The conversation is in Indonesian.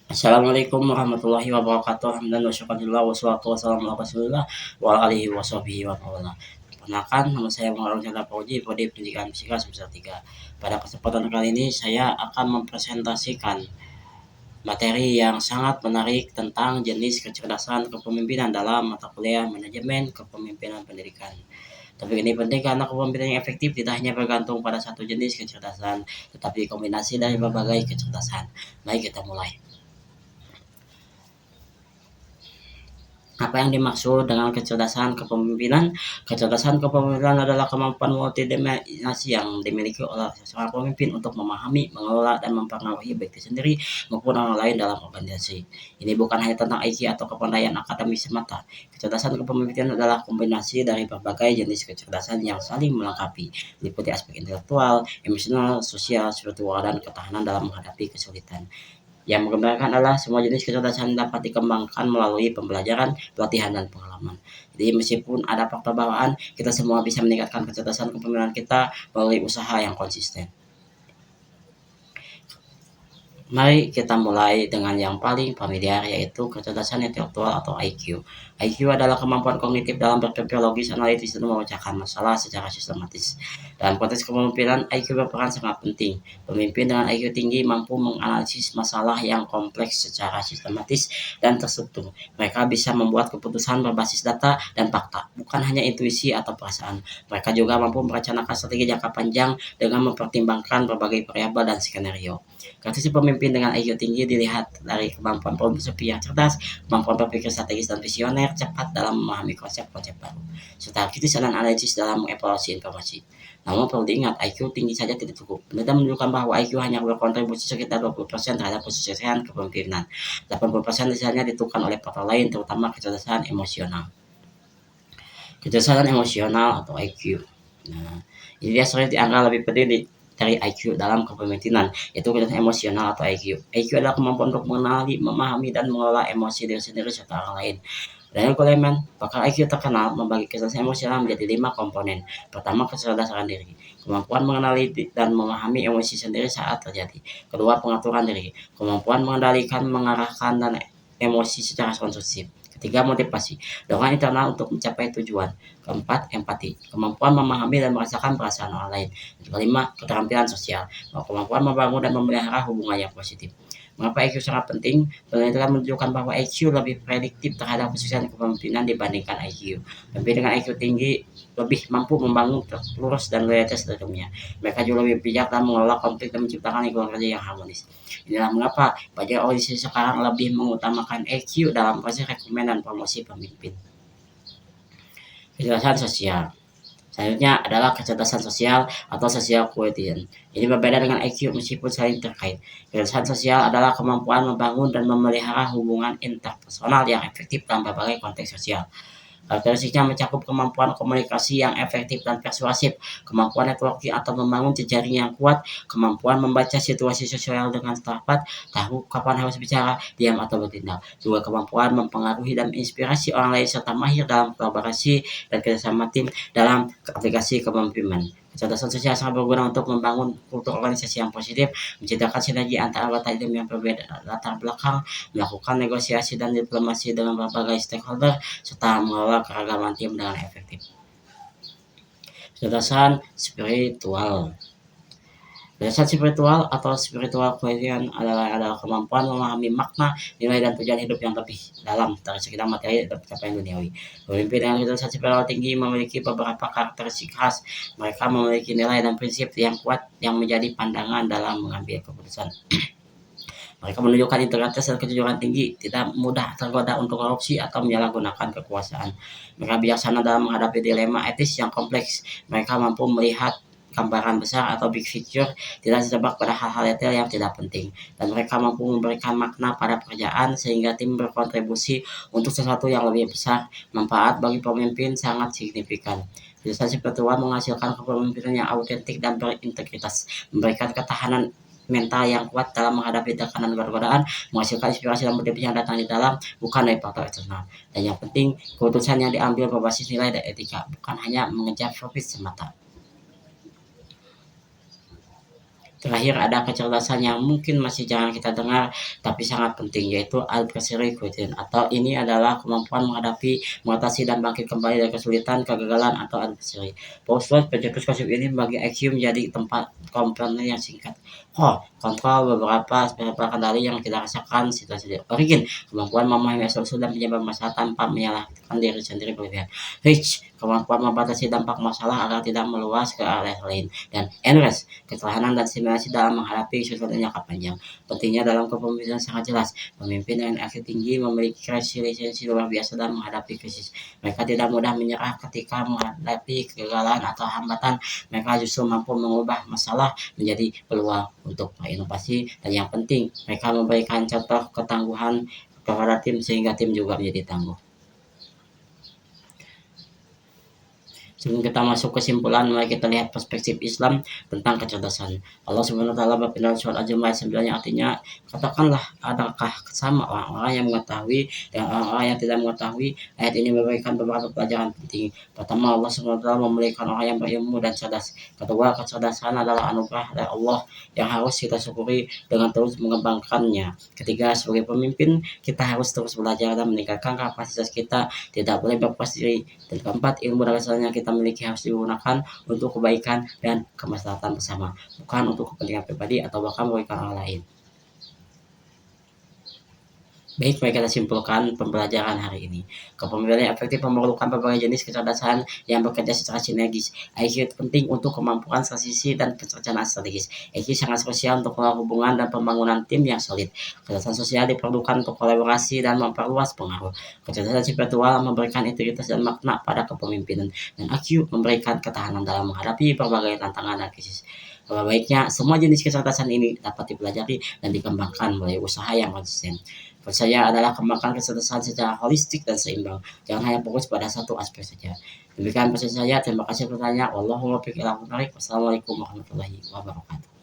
Assalamualaikum warahmatullahi wabarakatuh. Hamdan wa syukurillah wassalatu wassalamu ala Rasulillah wa ala alihi washabihi wa mawala. Perkenalkan, nama saya Muhammad Chandra Fauzi, Prodi Pendidikan Fisika semester 3. Pada kesempatan kali ini saya akan mempresentasikan materi yang sangat menarik tentang jenis kecerdasan kepemimpinan dalam mata kuliah manajemen kepemimpinan pendidikan. Topik ini penting karena kepemimpinan yang efektif tidak hanya bergantung pada satu jenis kecerdasan, tetapi kombinasi dari berbagai kecerdasan. Mari kita mulai. Apa yang dimaksud dengan kecerdasan kepemimpinan? Kecerdasan kepemimpinan adalah kemampuan multidimensi yang dimiliki oleh seorang pemimpin untuk memahami, mengelola, dan mempengaruhi baik diri sendiri maupun orang lain dalam organisasi. Ini bukan hanya tentang IQ atau kepandaian akademis semata. Kecerdasan kepemimpinan adalah kombinasi dari berbagai jenis kecerdasan yang saling melengkapi, meliputi aspek intelektual, emosional, sosial, spiritual, dan ketahanan dalam menghadapi kesulitan. Yang menggambarkan adalah semua jenis kecerdasan dapat dikembangkan melalui pembelajaran, pelatihan, dan pengalaman. Jadi meskipun ada faktor bawaan, kita semua bisa meningkatkan kecerdasan kepemimpinan kita melalui usaha yang konsisten. Mari kita mulai dengan yang paling familiar, yaitu kecerdasan intelektual atau IQ. IQ adalah kemampuan kognitif dalam berpikir logis, analitis, dan memecahkan masalah secara sistematis. Dalam konteks kepemimpinan, IQ berperan sangat penting. Pemimpin dengan IQ tinggi mampu menganalisis masalah yang kompleks secara sistematis dan terstruktur. Mereka bisa membuat keputusan berbasis data dan fakta, bukan hanya intuisi atau perasaan. Mereka juga mampu merencanakan strategi jangka panjang dengan mempertimbangkan berbagai variabel dan skenario. Karakteristik pemimpin dengan IQ tinggi dilihat dari kemampuan berpikir yang cerdas, kemampuan berpikir strategis dan visioner, cepat dalam memahami konsep-konsep baru, serta kritis dan analisis dalam mengevaluasi informasi. Namun perlu diingat, IQ tinggi saja tidak cukup. Penelitian menunjukkan bahwa IQ hanya berkontribusi sekitar 20% terhadap kesuksesan kepemimpinan. 80% sisanya ditentukan oleh faktor lain, terutama kecerdasan emosional. Kecerdasan emosional atau IQ. Nah, ini dia sering dianggap lebih penting dari IQ dalam kepemimpinan, yaitu kecerdasan emosional atau IQ. IQ adalah kemampuan untuk mengenali, memahami, dan mengelola emosi diri sendiri serta orang lain. Daniel Goleman, pakar IQ terkenal, membagi kecerdasan emosional menjadi 5 komponen. Pertama, kecerdasan diri, kemampuan mengenali dan memahami emosi sendiri saat terjadi. Kedua, pengaturan diri, kemampuan mengendalikan, mengarahkan, dan emosi secara konstruktif. Ketiga, motivasi, dorongan internal untuk mencapai tujuan. Keempat, empati, kemampuan memahami dan merasakan perasaan orang lain. Kelima, keterampilan sosial, kemampuan membangun dan memelihara hubungan yang positif. Mengapa IQ sangat penting? Penelitian menunjukkan bahwa IQ lebih prediktif terhadap kesuksesan kepemimpinan dibandingkan IQ. Pemimpin dengan IQ tinggi lebih mampu membangun lurus dan loyalitas dalamnya. Mereka juga lebih bijak dalam mengelola konflik dan menciptakan lingkungan kerja yang harmonis. Inilah mengapa banyak organisasi sekarang lebih mengutamakan IQ dalam proses rekrutmen dan promosi pemimpin. Kecerdasan sosial. Selanjutnya adalah kecerdasan sosial atau social quotient. Ini berbeda dengan IQ meskipun saling terkait. Kecerdasan sosial adalah kemampuan membangun dan memelihara hubungan interpersonal yang efektif dalam berbagai konteks sosial. Karakteristiknya mencakup kemampuan komunikasi yang efektif dan persuasif, kemampuan networking atau membangun jejaring yang kuat, kemampuan membaca situasi sosial dengan tepat, tahu kapan harus bicara, diam atau bertindak, juga kemampuan mempengaruhi dan menginspirasi orang lain serta mahir dalam kolaborasi dan kerjasama tim dalam aplikasi kepemimpinan. Kecerdasan sosial sangat berguna untuk membangun kultur organisasi yang positif, menciptakan sinergi antara anggota tim yang berbeda latar belakang, melakukan negosiasi dan diplomasi dengan berbagai stakeholder, serta mengelola keragaman tim dengan efektif. Kecerdasan spiritual. Kecerdasan spiritual atau spiritual quotient adalah kemampuan memahami makna, nilai, dan tujuan hidup yang lebih dalam dari sekitar materi dan pencapaian duniawi. Pemimpin dengan kecerdasan spiritual tinggi memiliki beberapa karakteristik khas. Mereka memiliki nilai dan prinsip yang kuat yang menjadi pandangan dalam mengambil keputusan. Mereka menunjukkan integritas dan kejujuran tinggi, tidak mudah tergoda untuk korupsi atau menyalahgunakan kekuasaan. Mereka bijaksana dalam menghadapi dilema etis yang kompleks. Mereka mampu melihat gambaran besar atau big picture, tidak terjebak pada hal-hal detail yang tidak penting, dan mereka mampu memberikan makna pada pekerjaan sehingga tim berkontribusi untuk sesuatu yang lebih besar. Manfaat bagi pemimpin sangat signifikan. Kecerdasan spiritual menghasilkan kepemimpinan yang autentik dan berintegritas, memberikan ketahanan mental yang kuat dalam menghadapi tekanan dan godaan, menghasilkan inspirasi dan motivasi yang datang di dalam, bukan dari faktor eksternal. Dan yang penting, keputusan yang diambil berbasis nilai dan etika, bukan hanya mengejar profit semata. Terakhir ada kecerdasan yang mungkin masih jarang kita dengar, tapi sangat penting, yaitu adversary quotient, atau ini adalah kemampuan menghadapi, mengatasi, dan bangkit kembali dari kesulitan, kegagalan, atau adversary. Paulson, pencetus kasus ini membagi IQ menjadi tempat komponen yang singkat. Kontrol beberapa kendali yang tidak rasakan situasi. Origin, kemampuan memahami asal-usul dan penyebab masalah tanpa menyalahkan diri sendiri berlebihan. Reach, kemampuan membatasi dampak masalah agar tidak meluas ke area lain. Dan endurance, ketahanan dan stimulasi dalam menghadapi sesuatu jangka panjang. Pentingnya dalam kepemimpinan sangat jelas. Pemimpin dengan IQ tinggi memiliki resiliensi luar biasa dalam menghadapi krisis. Mereka tidak mudah menyerah ketika menghadapi kegagalan atau hambatan. Mereka justru mampu mengubah masalah menjadi peluang untuk berinovasi, dan yang penting mereka memberikan contoh ketangguhan kepada tim sehingga tim juga menjadi tangguh. Sebelum kita masuk kesimpulan, mari kita lihat perspektif Islam tentang kecerdasan. Allah Subhanahu wa taala berfirman surat Al-Jumu'ah 9 yang artinya, katakanlah, adakah sama orang-orang yang mengetahui dan orang-orang yang tidak mengetahui? Ayat ini memberikan beberapa pelajaran penting. Pertama, Allah Subhanahu wa taala memiliki orang yang berilmu dan cerdas. Kedua, kecerdasan adalah anugerah dari Allah yang harus kita syukuri dengan terus mengembangkannya. Ketiga, sebagai pemimpin, kita harus terus belajar dan meningkatkan kapasitas kita, tidak boleh berpuas diri. Dan keempat, ilmu dan kesadaran yang kita miliki harus digunakan untuk kebaikan dan kemaslahatan bersama, bukan untuk kepentingan pribadi atau bahkan merugikan orang lain. Baik, mari kita simpulkan pembelajaran hari ini. Kepemimpinan yang efektif memerlukan berbagai jenis kecerdasan yang bekerja secara sinergis. IQ penting untuk kemampuan strategis dan perencanaan strategis. IQ sangat krusial untuk hubungan dan pembangunan tim yang solid. Kecerdasan sosial diperlukan untuk kolaborasi dan memperluas pengaruh. Kecerdasan spiritual memberikan integritas dan makna pada kepemimpinan. Dan IQ memberikan ketahanan dalam menghadapi berbagai tantangan dan krisis. Baiknya, semua jenis kecerdasan ini dapat dipelajari dan dikembangkan melalui usaha yang konsisten. Saya adalah kembangkan kecerdasan secara holistik dan seimbang. Jangan hanya fokus pada satu aspek saja. Demikian pesan saya. Terima kasih pertanyaan. Wassalamualaikum warahmatullahi wabarakatuh.